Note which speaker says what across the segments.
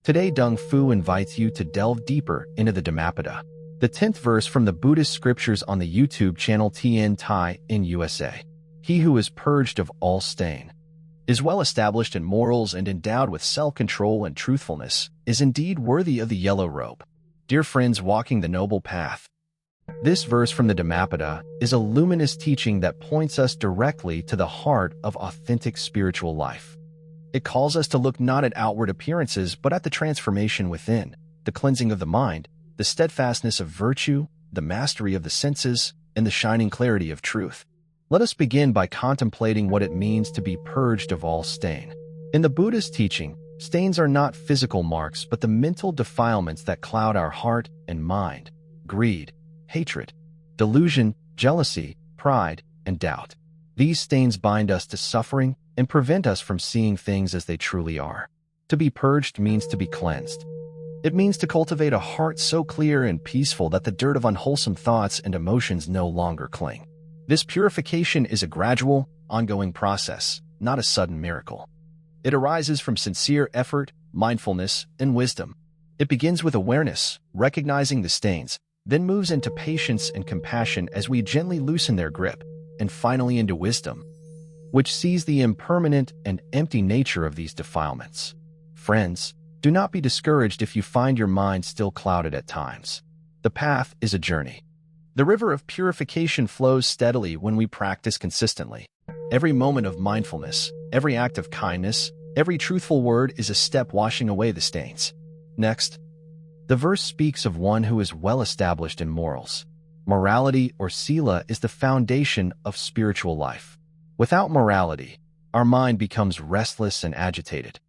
Speaker 1: Today, Dong Fu invites you to delve deeper into the Dhammapada, the 10th verse from the Buddhist scriptures on the YouTube channel TN Thai in USA. He who is purged of all stain, is well established in morals and endowed with self-control and truthfulness, is indeed worthy of the yellow robe. Dear friends walking the noble path, this verse from the Dhammapada is a luminous teaching that points us directly to the heart of authentic spiritual life. It calls us to look not at outward appearances but at the transformation within, the cleansing of the mind, the steadfastness of virtue, the mastery of the senses, and the shining clarity of truth. Let us begin by contemplating what it means to be purged of all stain. In the Buddhist teaching, stains are not physical marks but the mental defilements that cloud our heart and mind: greed, hatred, delusion, jealousy, pride, and doubt. These stains bind us to suffering and prevent us from seeing things as they truly are. To be purged means to be cleansed. It means to cultivate a heart so clear and peaceful that the dirt of unwholesome thoughts and emotions no longer cling. This purification is a gradual, ongoing process, not a sudden miracle. It arises from sincere effort, mindfulness, and wisdom. It begins with awareness, recognizing the stains, then moves into patience and compassion as we gently loosen their grip, and finally into wisdom, which sees the impermanent and empty nature of these defilements. Friends, do not be discouraged if you find your mind still clouded at times. The path is a journey. The river of purification flows steadily when we practice consistently. Every moment of mindfulness, every act of kindness, every truthful word is a step washing away the stains. Next, the verse speaks of one who is well established in morals. Morality, or sila, is the foundation of spiritual life. Without morality, our mind becomes restless and agitated,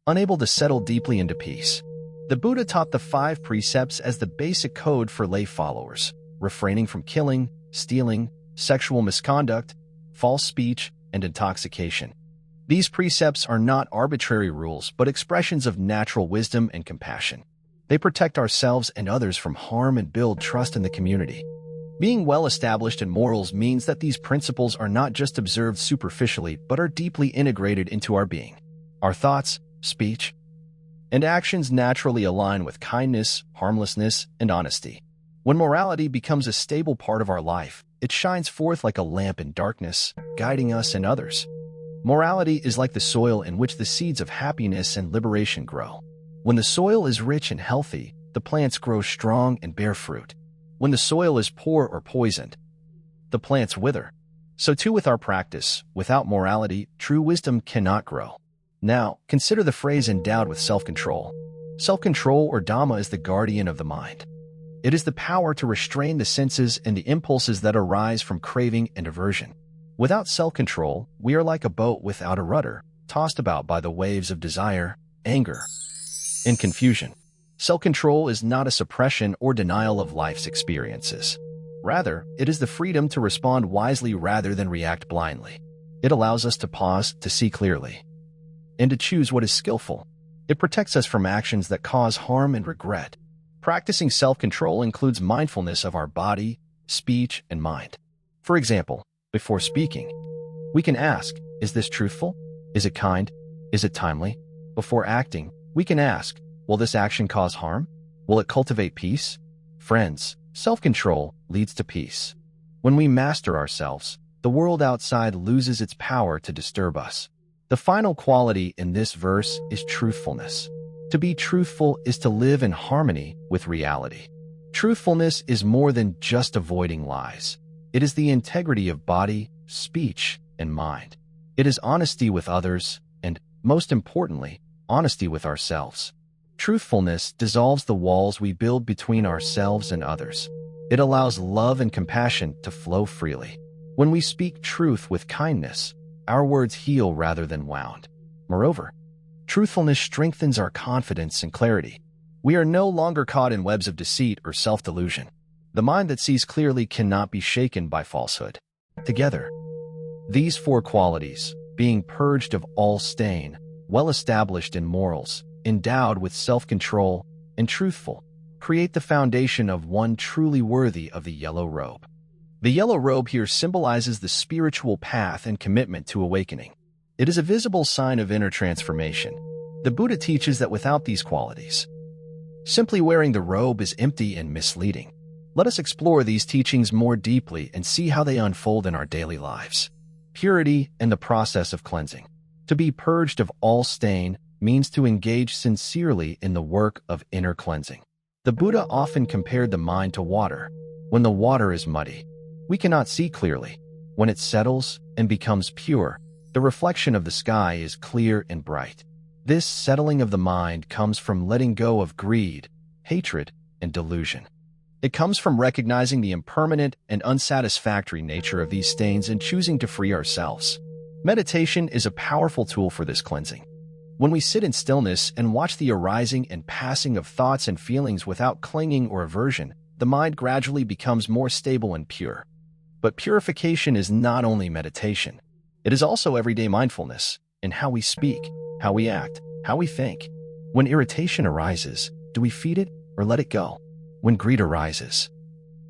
Speaker 1: unable to settle deeply into peace. The Buddha taught the 5 precepts as the basic code for lay followers: refraining from killing, stealing, sexual misconduct, false speech, and intoxication. These precepts are not arbitrary rules but expressions of natural wisdom and compassion. They protect ourselves and others from harm and build trust in the community. Being well established in morals means that these principles are not just observed superficially but are deeply integrated into our being. Our thoughts, speech, and actions naturally align with kindness, harmlessness, and honesty. When morality becomes a stable part of our life, it shines forth like a lamp in darkness, guiding us and others. Morality is like the soil in which the seeds of happiness and liberation grow. When the soil is rich and healthy, the plants grow strong and bear fruit. When the soil is poor or poisoned, the plants wither. So too with our practice. Without morality, true wisdom cannot grow. Now, consider the phrase endowed with self-control. Self-control, or Dhamma, is the guardian of the mind. It is the power to restrain the senses and the impulses that arise from craving and aversion. Without self-control, we are like a boat without a rudder, tossed about by the waves of desire, anger, and confusion. Self-control is not a suppression or denial of life's experiences. Rather, it is the freedom to respond wisely rather than react blindly. It allows us to pause, to see clearly, and to choose what is skillful. It protects us from actions that cause harm and regret. Practicing self-control includes mindfulness of our body, speech, and mind. For example, before speaking, we can ask, is this truthful? Is it kind? Is it timely? Before acting, we can ask, will this action cause harm? Will it cultivate peace? Friends, self-control leads to peace. When we master ourselves, the world outside loses its power to disturb us. The final quality in this verse is truthfulness. To be truthful is to live in harmony with reality. Truthfulness is more than just avoiding lies. It is the integrity of body, speech, and mind. It is honesty with others and, most importantly, honesty with ourselves. Truthfulness dissolves the walls we build between ourselves and others. It allows love and compassion to flow freely. When we speak truth with kindness, our words heal rather than wound. Moreover, truthfulness strengthens our confidence and clarity. We are no longer caught in webs of deceit or self-delusion. The mind that sees clearly cannot be shaken by falsehood. Together, these 4 qualities, being purged of all stain, well established in morals, endowed with self-control, and truthful, create the foundation of one truly worthy of the yellow robe. The yellow robe here symbolizes the spiritual path and commitment to awakening. It is a visible sign of inner transformation, The Buddha teaches that without these qualities, simply wearing the robe is empty and misleading. Let us explore these teachings more deeply and see how they unfold in our daily lives. Purity and the process of cleansing. To be purged of all stain means to engage sincerely in the work of inner cleansing. The Buddha often compared the mind to water. When the water is muddy, we cannot see clearly. When it settles and becomes pure, the reflection of the sky is clear and bright. This settling of the mind comes from letting go of greed, hatred, and delusion. It comes from recognizing the impermanent and unsatisfactory nature of these stains and choosing to free ourselves. Meditation is a powerful tool for this cleansing. When we sit in stillness and watch the arising and passing of thoughts and feelings without clinging or aversion, the mind gradually becomes more stable and pure. But purification is not only meditation. It is also everyday mindfulness in how we speak, how we act, how we think. When irritation arises, do we feed it or let it go? When greed arises,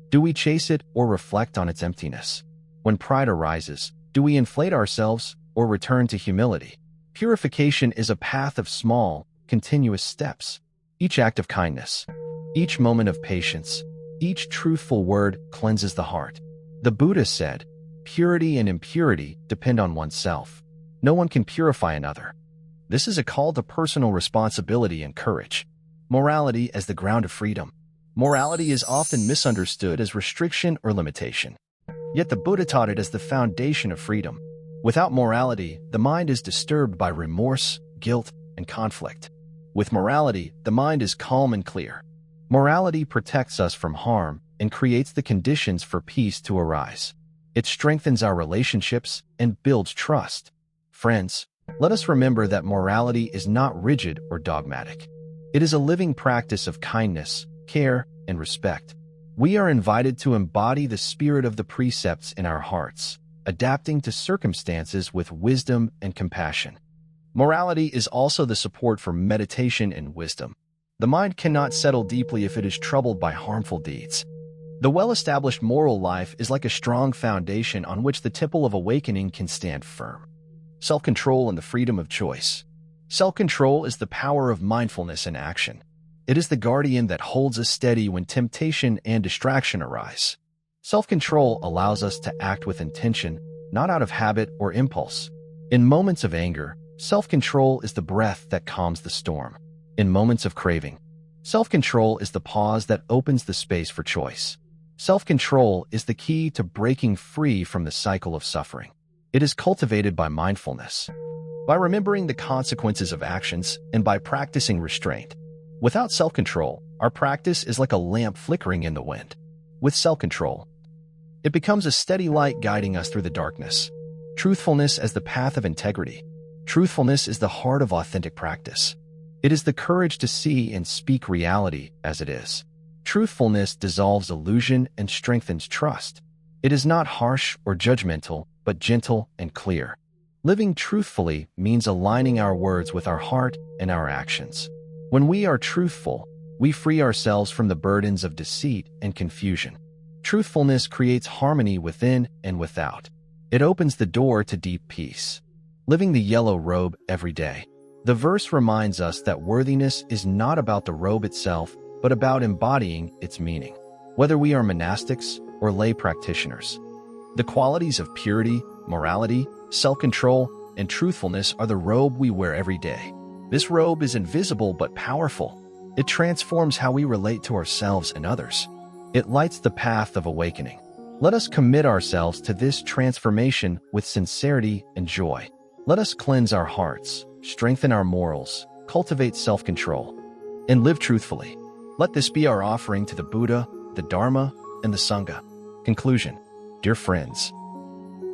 Speaker 1: do we chase it or reflect on its emptiness? When pride arises, do we inflate ourselves or return to humility? Purification is a path of small, continuous steps. Each act of kindness, each moment of patience, each truthful word cleanses the heart. The Buddha said, "Purity and impurity depend on oneself. No one can purify another." This is a call to personal responsibility and courage. Morality as the ground of freedom. Morality is often misunderstood as restriction or limitation. Yet the Buddha taught it as the foundation of freedom. Without morality, the mind is disturbed by remorse, guilt, and conflict. With morality, the mind is calm and clear. Morality protects us from harm and creates the conditions for peace to arise. It strengthens our relationships and builds trust. Friends, let us remember that morality is not rigid or dogmatic. It is a living practice of kindness, care, and respect. We are invited to embody the spirit of the precepts in our hearts, adapting to circumstances with wisdom and compassion. Morality is also the support for meditation and wisdom. The mind cannot settle deeply if it is troubled by harmful deeds. The well-established moral life is like a strong foundation on which the temple of awakening can stand firm. Self-control and the freedom of choice. Self-control is the power of mindfulness in action. It is the guardian that holds us steady when temptation and distraction arise. Self-control allows us to act with intention, not out of habit or impulse. In moments of anger, self-control is the breath that calms the storm. In moments of craving, self-control is the pause that opens the space for choice. Self-control is the key to breaking free from the cycle of suffering. It is cultivated by mindfulness, by remembering the consequences of actions, and by practicing restraint. Without self-control, our practice is like a lamp flickering in the wind. With self-control, it becomes a steady light guiding us through the darkness. Truthfulness as the path of integrity. Truthfulness is the heart of authentic practice. It is the courage to see and speak reality as it is. Truthfulness dissolves illusion and strengthens trust. It is not harsh or judgmental, but gentle and clear. Living truthfully means aligning our words with our heart and our actions. When we are truthful, we free ourselves from the burdens of deceit and confusion. Truthfulness creates harmony within and without. It opens the door to deep peace. Living the yellow robe every day. The verse reminds us that worthiness is not about the robe itself, but about embodying its meaning. Whether we are monastics or lay practitioners, the qualities of purity, morality, self-control, and truthfulness are the robe we wear every day. This robe is invisible but powerful. It transforms how we relate to ourselves and others. It lights the path of awakening. Let us commit ourselves to this transformation with sincerity and joy. Let us cleanse our hearts, strengthen our morals, cultivate self-control, and live truthfully. Let this be our offering to the Buddha, the Dharma, and the Sangha. Conclusion. Dear friends,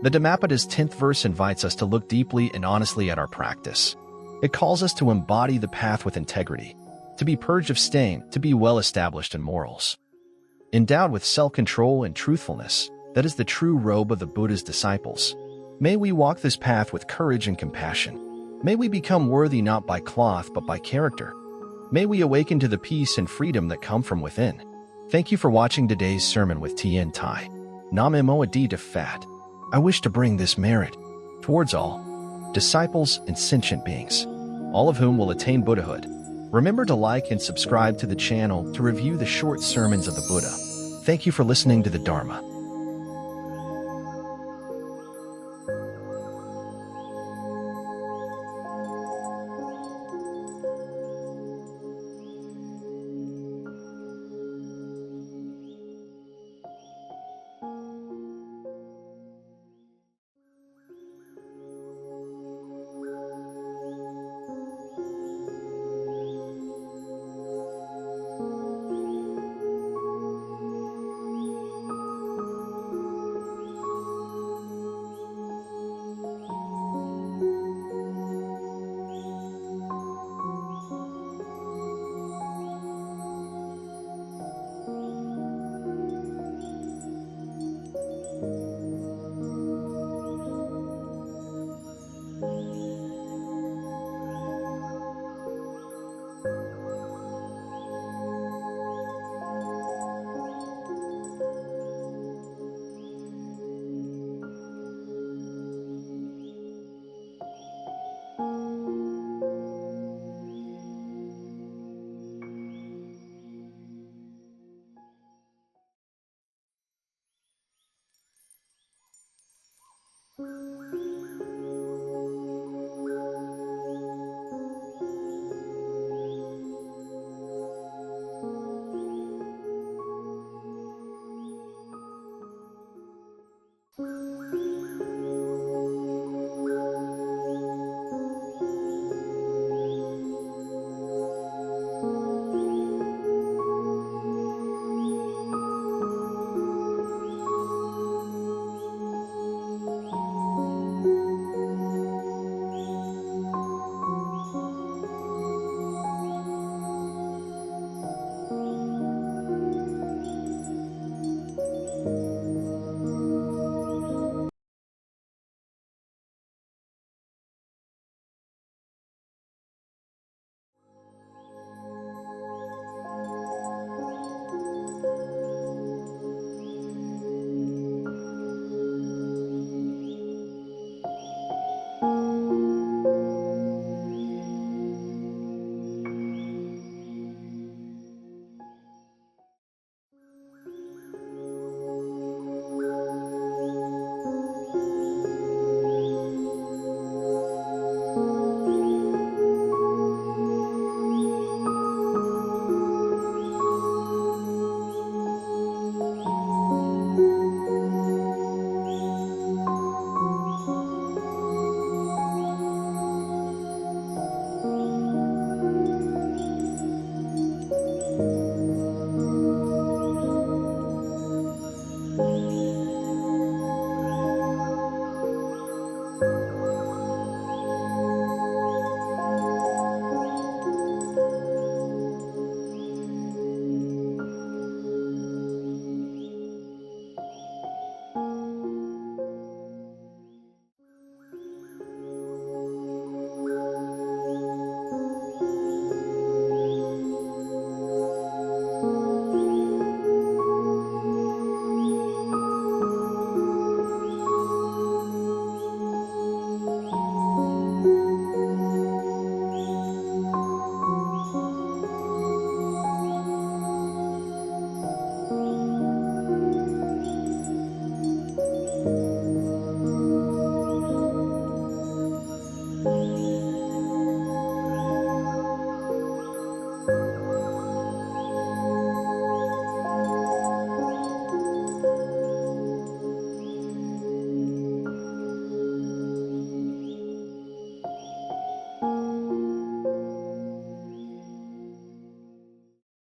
Speaker 1: the Dhammapada's 10th verse invites us to look deeply and honestly at our practice. It calls us to embody the path with integrity, to be purged of stain, to be well-established in morals. Endowed with self-control and truthfulness, that is the true robe of the Buddha's disciples. May we walk this path with courage and compassion. May we become worthy not by cloth but by character. May we awaken to the peace and freedom that come from within. Thank you for watching today's sermon with Tien Tai. Nam Mo Adi De Fat. I wish to bring this merit towards all disciples and sentient beings. all of whom will attain Buddhahood. Remember to like and subscribe to the channel to review the short sermons of the Buddha. Thank you for listening to the Dharma.